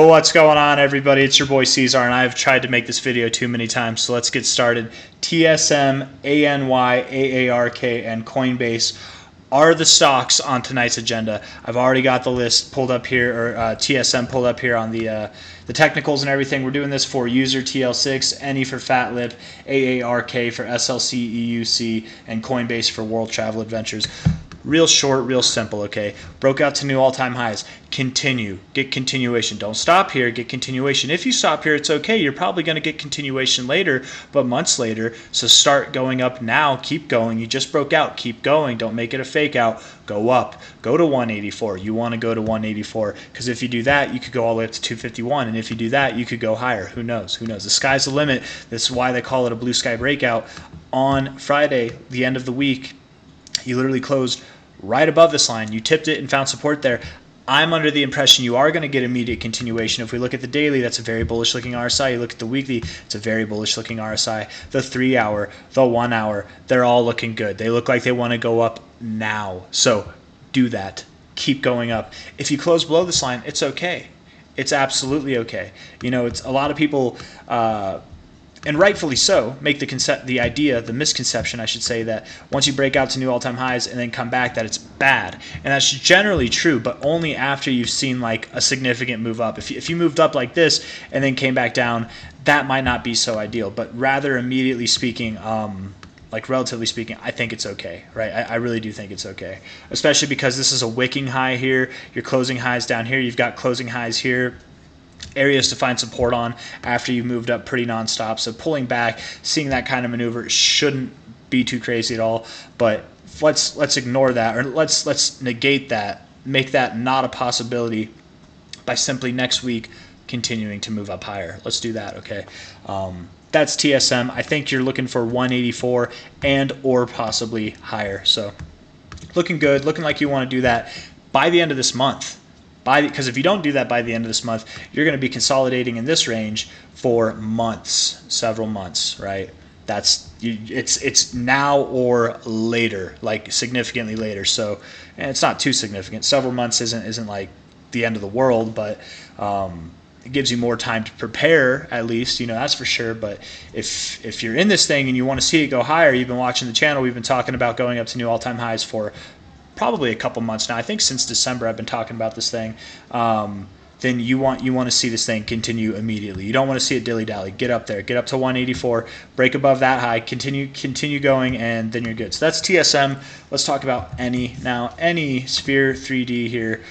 Well, what's going on, everybody? It's your boy C-Zar, and I've tried to make this video too many times, so let's get started. TSM, ANY, AARK, and Coinbase are the stocks on tonight's agenda. I've already got the list pulled up here, or TSM pulled up here on the technicals and everything. We're doing this for user TL6, NE for Fat Lip, AARK for SLC, EUC, and Coinbase for World Travel Adventures. Real short, real simple, okay? Broke out to new all-time highs. Continue. Get continuation. Don't stop here. Get continuation. If you stop here, it's okay. You're probably going to get continuation later, but months later. So start going up now. Keep going. You just broke out. Keep going. Don't make it a fake out. Go up. Go to 184. You want to go to 184 because if you do that, you could go all the way up to 251. And if you do that, you could go higher. Who knows? Who knows? The sky's the limit. That's why they call it a blue sky breakout. On Friday, the end of the week, you literally closed right above this line. You tipped it and found support there. I'm under the impression you are going to get immediate continuation. If we look at the daily, that's a very bullish looking RSI. You look at the weekly, it's a very bullish looking RSI. The 3 hour, the 1 hour, they're all looking good. They look like they want to go up now. So do that. Keep going up. If you close below this line, it's okay. It's absolutely okay. You know, it's a lot of people and rightfully so, make the misconception, I should say, that once you break out to new all-time highs and then come back, that it's bad. And that's generally true, but only after you've seen like a significant move up. If you moved up like this and then came back down, that might not be so ideal. But rather immediately speaking, like relatively speaking, I think it's okay, right? I really do think it's okay, especially because this is a wicking high here. Your closing highs down here. You've got closing highs here. Areas to find support on after you've moved up pretty nonstop. So pulling back, seeing that kind of maneuver shouldn't be too crazy at all. But let's ignore that, or let's negate that, make that not a possibility by simply next week continuing to move up higher. Let's do that, okay? That's TSM. I think you're looking for 184 and or possibly higher. So looking good, looking like you want to do that by the end of this month. Because if you don't do that by the end of this month, you're going to be consolidating in this range for months, several months, right? It's now or later, like significantly later. So, and it's not too significant. Several months isn't like the end of the world, but it gives you more time to prepare, at least, you know, that's for sure. But if you're in this thing and you want to see it go higher, you've been watching the channel, we've been talking about going up to new all-time highs for probably a couple months now. I think since December I've been talking about this thing. Then you want to see this thing continue immediately. You don't want to see it dilly-dally. Get up there. Get up to 184. Break above that high. Continue going, and then you're good. So that's TSM. Let's talk about NE now. NE Sphere 3D here.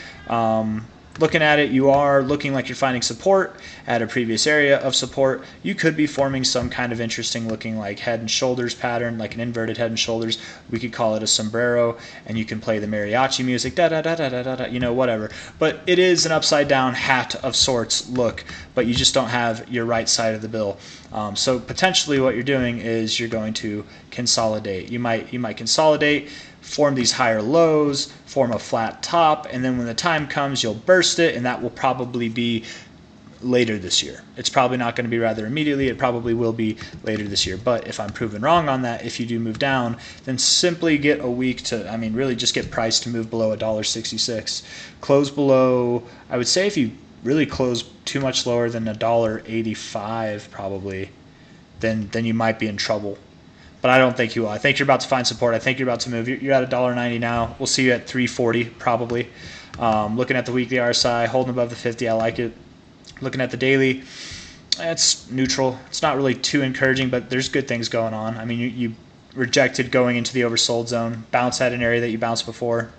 Looking at it, you are looking like you're finding support at a previous area of support. You could be forming some kind of interesting looking like head and shoulders pattern, like an inverted head and shoulders. We could call it a sombrero, and you can play the mariachi music, da da da da da da, you know, whatever. But it is an upside down hat of sorts look, but you just don't have your right side of the bill. So potentially what you're doing is you're going to consolidate. You might consolidate, form these higher lows, form a flat top, and then when the time comes, you'll burst it, and that will probably be later this year. It's probably not going to be rather immediately. It probably will be later this year. But if I'm proven wrong on that, if you do move down, then simply get a week to, I mean, really just get price to move below $1.66. Close below, I would say if you really close too much lower than $1.85 probably, then you might be in trouble. But I don't think you will. I think you're about to find support. I think you're about to move. You're at $1.90 now. We'll see you at 340 probably. Looking at the weekly RSI, holding above the 50, I like it. Looking at the daily, it's neutral. It's not really too encouraging, but there's good things going on. I mean, you rejected going into the oversold zone, bounce at an area that you bounced before.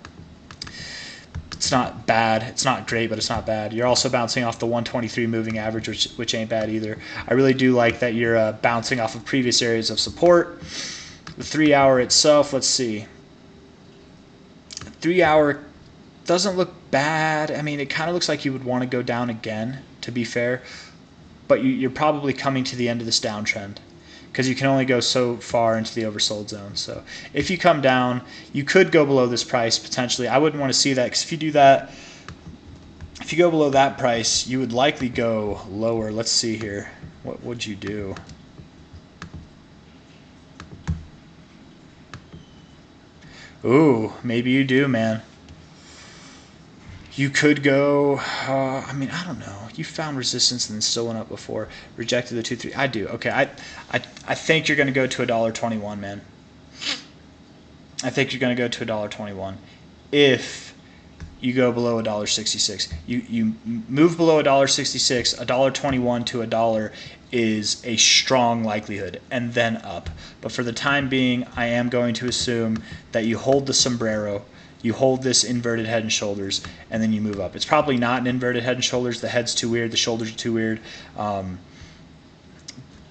It's not bad. It's not great, but it's not bad. You're also bouncing off the 123 moving average, which ain't bad either. I really do like that you're bouncing off of previous areas of support. The 3 hour itself, let's see. 3 hour doesn't look bad. I mean, it kind of looks like you would want to go down again, to be fair. But you're probably coming to the end of this downtrend, because you can only go so far into the oversold zone. So if you come down, you could go below this price potentially. I wouldn't want to see that, because if you do that, if you go below that price, you would likely go lower. Let's see here. What would you do? Ooh, maybe you do, man. You could go, I mean, I don't know. you found resistance and then still went up before. Rejected the 2-3. I do. Okay, I think you're going to go to $1.21, man. I think you're going to go to $1.21 if you go below $1.66. You move below $1.66, $1.21 to $1 is a strong likelihood, and then up. But for the time being, I am going to assume that you hold the sombrero, you hold this inverted head and shoulders, and then you move up. It's probably not an inverted head and shoulders. The head's too weird, the shoulders are too weird.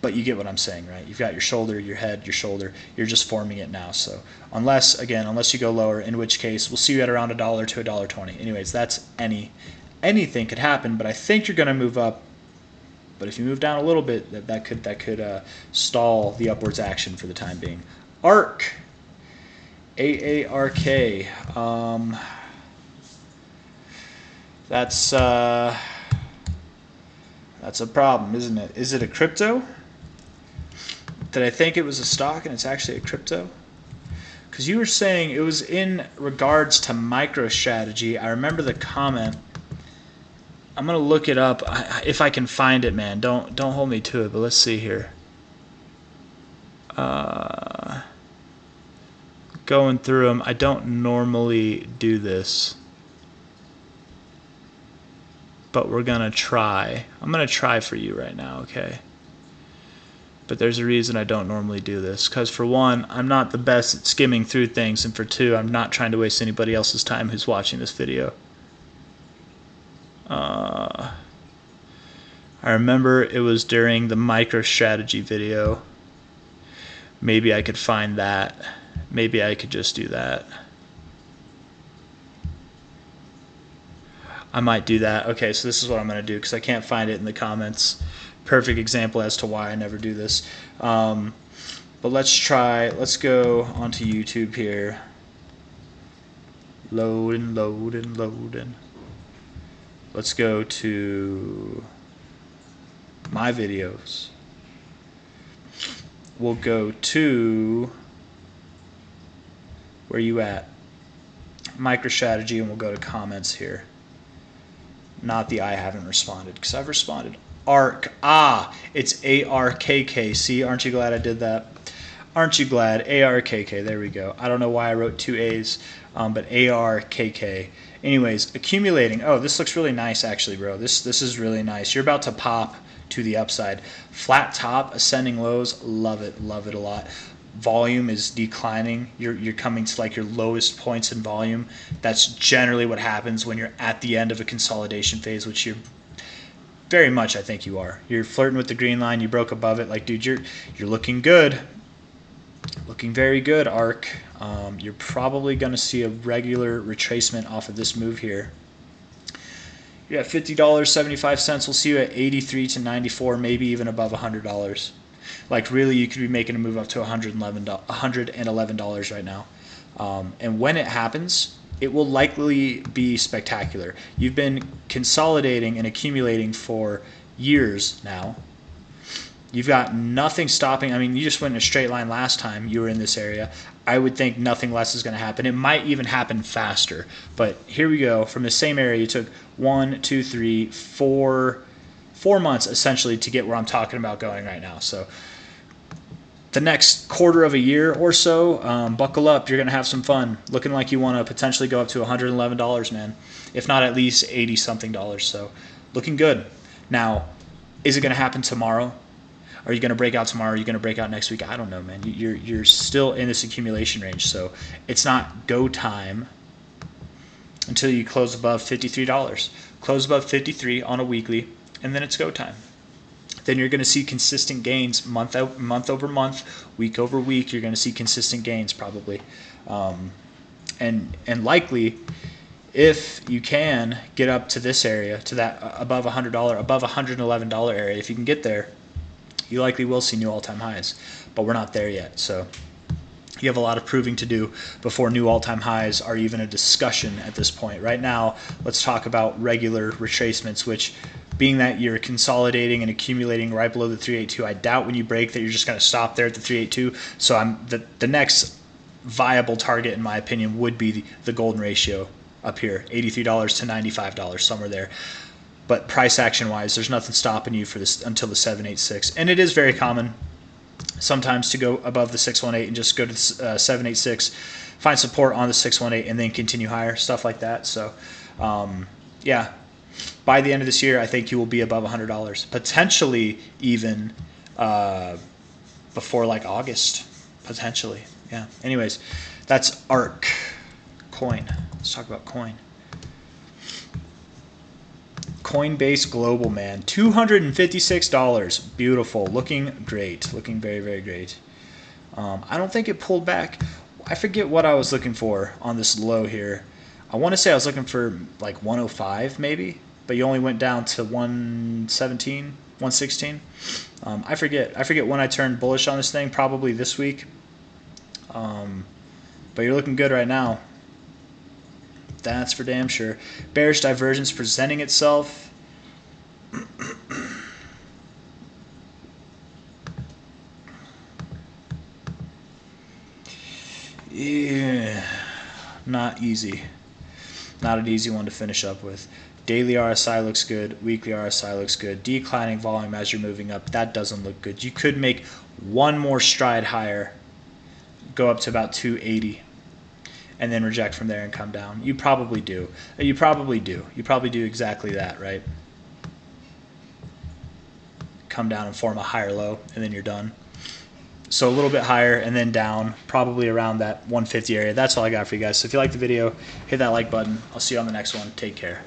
But you get what I'm saying, right? You've got your shoulder, your head, your shoulder. You're just forming it now. So unless you go lower, in which case we'll see you at around $1 to $1.20. Anyways, that's anything could happen, but I think you're going to move up. But if you move down a little bit, that could stall the upwards action for the time being. ARK, AARK. That's a problem, isn't it? Is it a crypto? Did I think it was a stock and it's actually a crypto? Because you were saying it was in regards to MicroStrategy. I remember the comment. I'm gonna look it up if I can find it, man. Don't hold me to it, but let's see here. Going through them, I don't normally do this, but we're gonna try. I'm gonna try for you right now, okay? But there's a reason I don't normally do this, because for one, I'm not the best at skimming through things, and for two, I'm not trying to waste anybody else's time who's watching this video. I remember it was during the MicroStrategy video. Maybe I could find that. Maybe I could just do that. I might do that. Okay, so this is what I'm going to do because I can't find it in the comments. Perfect example as to why I never do this. But let's try. Let's go onto YouTube here. Loading, loading, loading. Let's go to my videos. We'll go to, where you at? MicroStrategy, and we'll go to comments here. Not the I haven't responded, because I've responded. ARK. It's ARKK. See, aren't you glad I did that? Aren't you glad? ARKK. There we go. I don't know why I wrote two A's, but ARKK. Anyways, accumulating. Oh, this looks really nice, actually, bro. This is really nice. You're about to pop to the upside. Flat top, ascending lows. Love it a lot. Volume is declining. You're coming to like your lowest points in volume. That's generally what happens when you're at the end of a consolidation phase, which you're very much, I think you are. You're flirting with the green line. You broke above it. Like, dude, you're looking good. Looking very good, ARK. You're probably going to see a regular retracement off of this move here. You're at $50.75. We'll see you at $83 to $94, maybe even above $100. Like, really, you could be making a move up to $111 right now. And when it happens, it will likely be spectacular. You've been consolidating and accumulating for years now. You've got nothing stopping. I mean, you just went in a straight line last time you were in this area. I would think nothing less is going to happen. It might even happen faster. But here we go. From the same area, you took 1, 2, 3, 4 months essentially to get where I'm talking about going right now. So the next quarter of a year or so, buckle up. You're going to have some fun. Looking like you want to potentially go up to $111, man. If not at least 80-something dollars. So looking good. Now, is it going to happen tomorrow? Are you going to break out tomorrow? Are you going to break out next week? I don't know, man. You're still in this accumulation range, so it's not go time until you close above $53. Close above 53 on a weekly, and then it's go time. Then you're going to see consistent gains month over month, week over week. You're going to see consistent gains probably, and likely, if you can get up to this area, to that above $100, above $111 area, if you can get there, you likely will see new all-time highs, but we're not there yet. So you have a lot of proving to do before new all-time highs are even a discussion at this point. Right now, let's talk about regular retracements, which, being that you're consolidating and accumulating right below the 382, I doubt when you break that you're just going to stop there at the 382. So the next viable target, in my opinion, would be the golden ratio up here, $83 to $95, somewhere there. but price action wise, there's nothing stopping you for this until the 786. And it is very common sometimes to go above the 618 and just go to the 786, find support on the 618, and then continue higher, stuff like that. So yeah, by the end of this year, I think you will be above $100, potentially even before like August, potentially. Yeah. Anyways, that's ARK coin. Let's talk about coin. Coinbase Global, man, $256. Beautiful, looking great, looking very, very great. I don't think it pulled back. I forget what I was looking for on this low here. I want to say I was looking for like 105 maybe, but you only went down to 117, 116. I forget when I turned bullish on this thing, probably this week. But you're looking good right now. That's for damn sure. Bearish divergence presenting itself. Yeah, not easy. Not an easy one to finish up with. Daily RSI looks good. Weekly RSI looks good. Declining volume as you're moving up. That doesn't look good. You could make one more stride higher, go up to about 280. And then reject from there and come down. You probably do. You probably do. You probably do exactly that, right? Come down and form a higher low, and then you're done. So a little bit higher and then down, probably around that 150 area. That's all I got for you guys. So if you like the video, hit that like button. I'll see you on the next one. Take care.